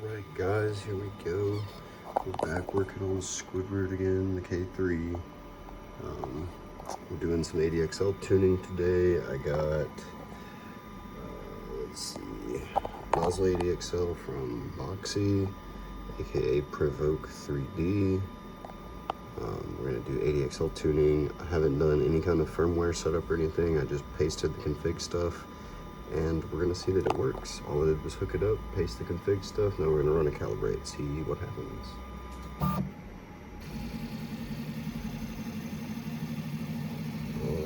Alright guys, here we go. We're back working on Squidward again, the K3. We're doing some ADXL tuning today. I got, let's see, nozzle ADXL from Moxie, aka Provok3D. We're going to do ADXL tuning. I haven't done any kind of firmware setup or anything. I just pasted the config stuff, and we're going to see that it works. All I did was hook it up, paste the config stuff. Now we're going to run a calibrate, see what happens.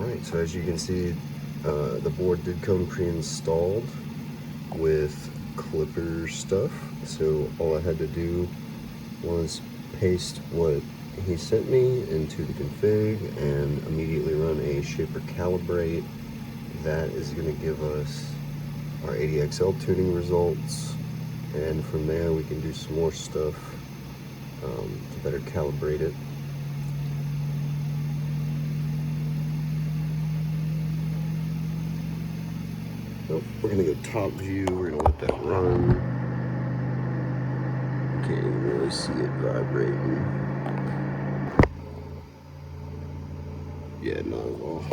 Alright, so as you can see, the board did come pre-installed with clipper stuff. So all I had to do was paste what he sent me into the config and immediately run a shaper calibrate. That is going to give us our ADXL tuning results, and from there we can do some more stuff to better calibrate it. So we're going to go top view, we're going to let that run. Can't even really see it vibrating. Yeah, not at all.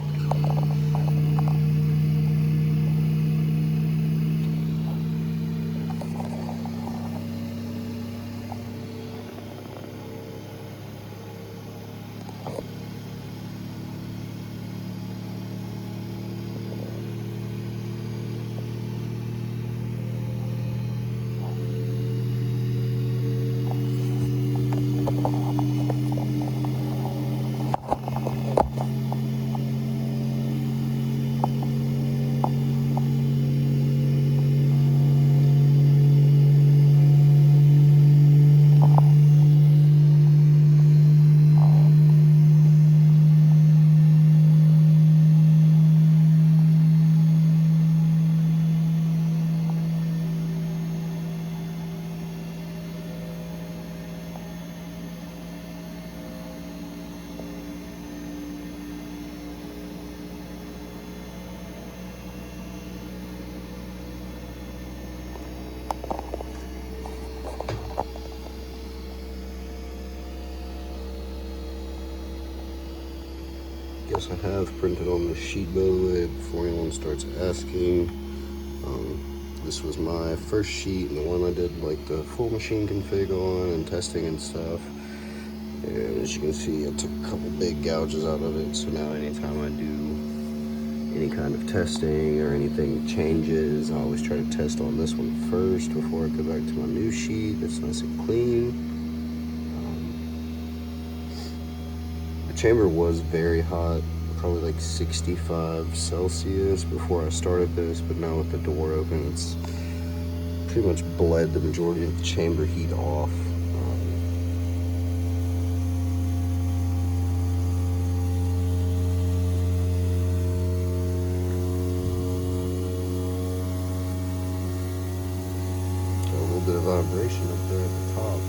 Guess I have printed on the sheet by the way before anyone starts asking. This was my first sheet and the one I did like the full machine config on and testing and stuff. And as you can see, I took a couple big gouges out of it, so now anytime I do any kind of testing or anything changes, I always try to test on this one first before I go back to my new sheet that's nice and clean. The chamber was very hot, probably like 65 Celsius before I started this, but now with the door open, it's pretty much bled the majority of the chamber heat off. Got a little bit of vibration up there at the top.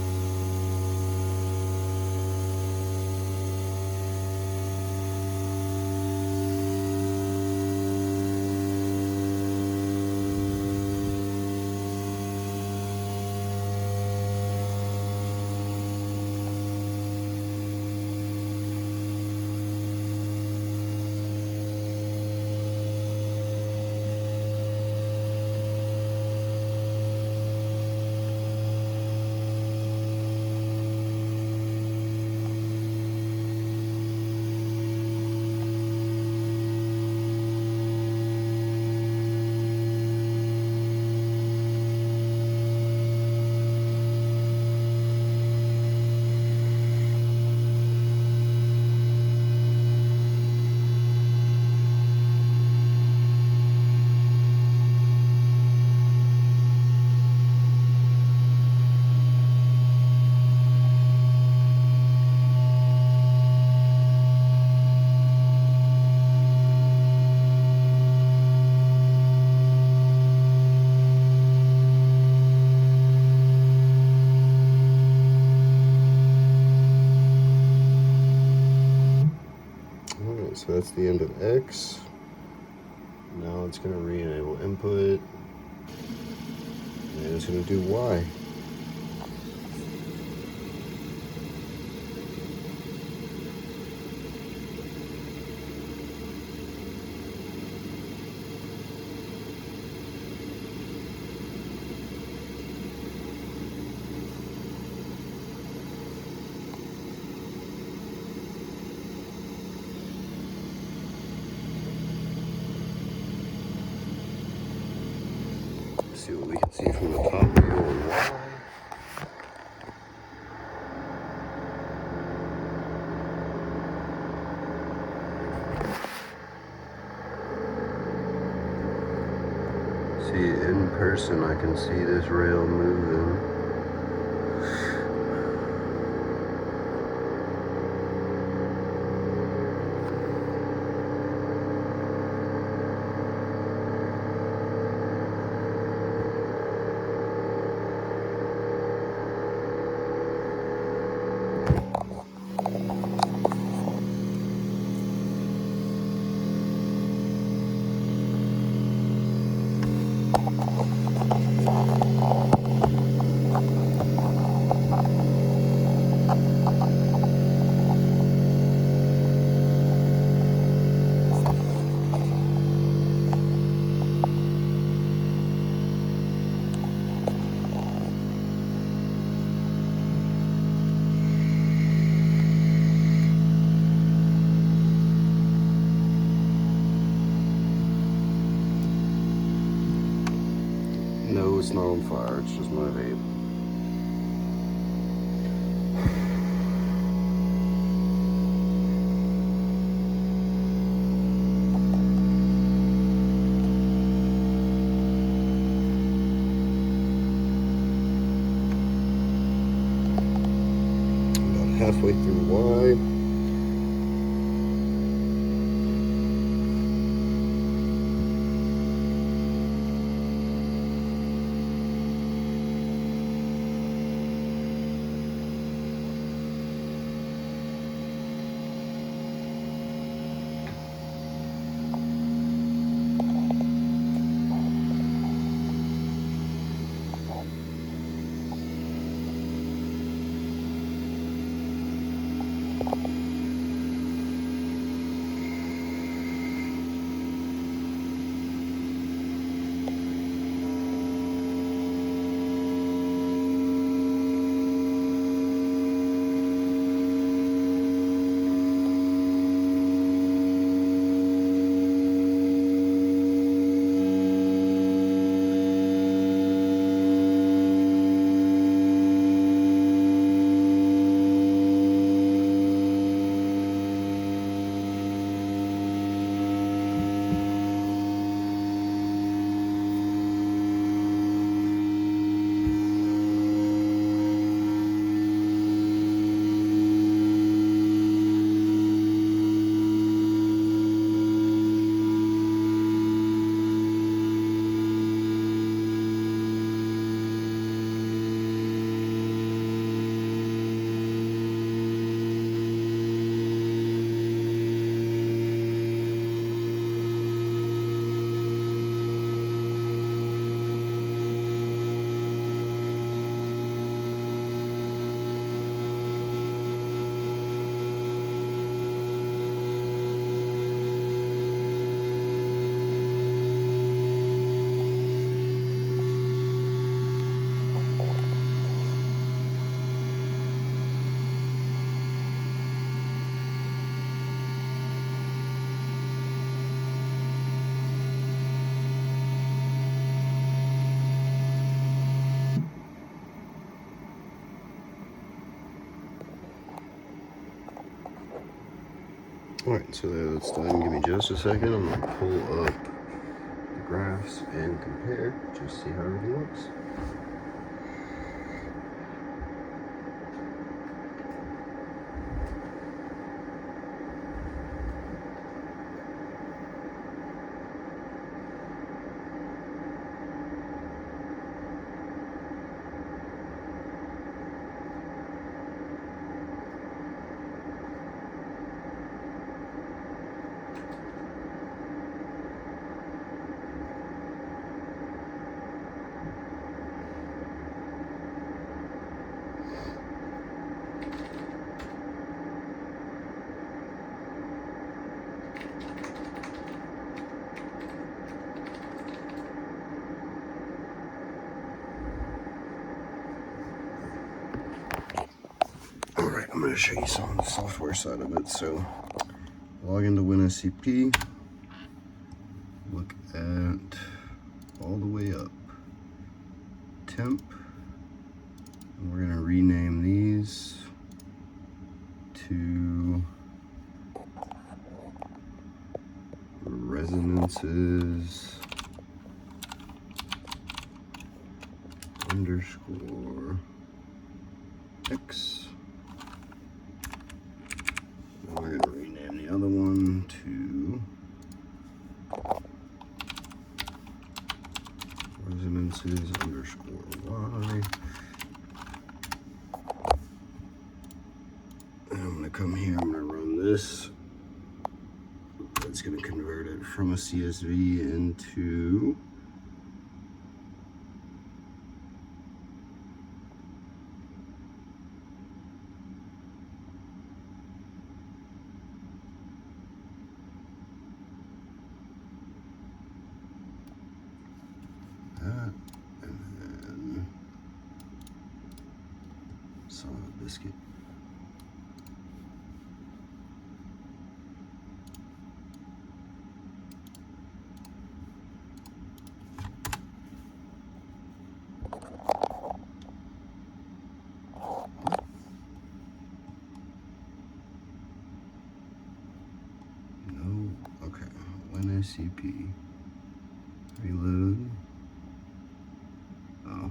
So that's the end of X. Now it's going to re-enable input, and it's going to do Y. See from the top view on Y. See, in person I can see this rail moving. No, it's not on fire, it's just my vape. About halfway through Y. Alright, so that's done. Give me just a second. I'm going to pull up the graphs and compare, just see how everything looks. Alright, I'm going to show you some of the software side of it. So, log into WinSCP, look at all the way up. And we're gonna rename these to resonances underscore X. And we're gonna rename the other one to resonances underscore Y. And I'm gonna come here, I'm gonna run this. That's gonna convert it from a CSV into that, and then son of a biscuit. No, okay. When SCP reload. Oh.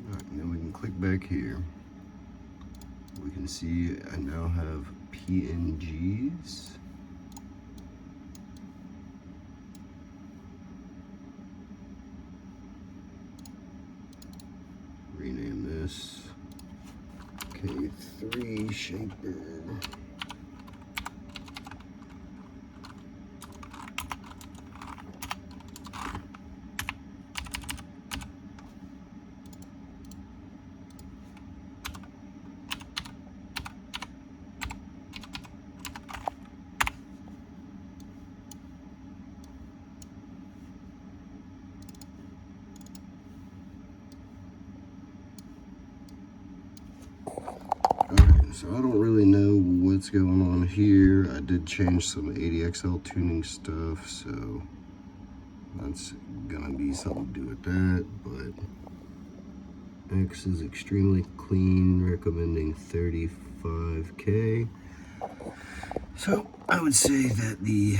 Alright, and then we can click back here. We can see I now have PNGs. Rename this K3 shaper. Alright, so I don't really know what's going on here. I did change some ADXL tuning stuff, so that's gonna be something to do with that, but X is extremely clean, recommending 35K. So I would say that the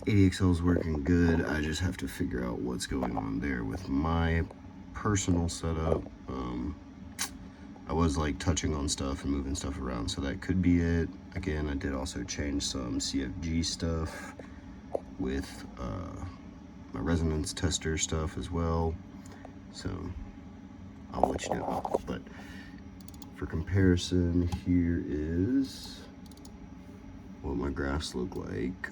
ADXL is working good. I just have to figure out what's going on there with my personal setup. I was like touching on stuff and moving stuff around, so that could be it. Again, I did also change some CFG stuff with my resonance tester stuff as well, so I'll let you know. But for comparison, here is what my graphs look like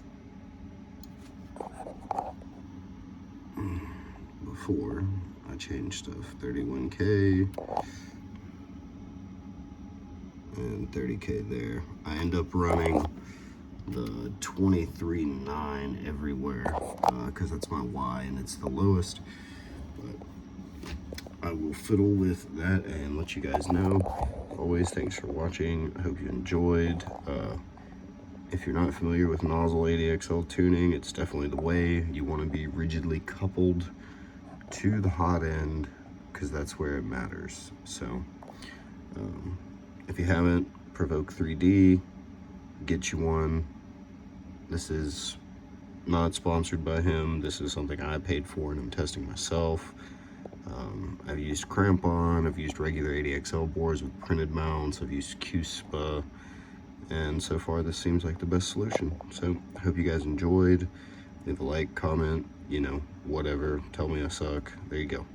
before I changed stuff. 31K and 30K there. I end up running the 23.9 everywhere because that's my Y and it's the lowest, but I will fiddle with that and let you guys know. Always, thanks for watching. I hope you enjoyed. If you're not familiar with nozzle ADXL tuning, it's definitely the way. You want to be rigidly coupled to the hot end because that's where it matters. So if you haven't, Provok3D, get you one. This is not sponsored by him. This is something I paid for and I'm testing myself. I've used crampon, I've used regular ADXL boards with printed mounts, I've used QSPA, and so far this seems like the best solution. So I hope you guys enjoyed. Leave a like, comment, you know, whatever. Tell me I suck. There you go.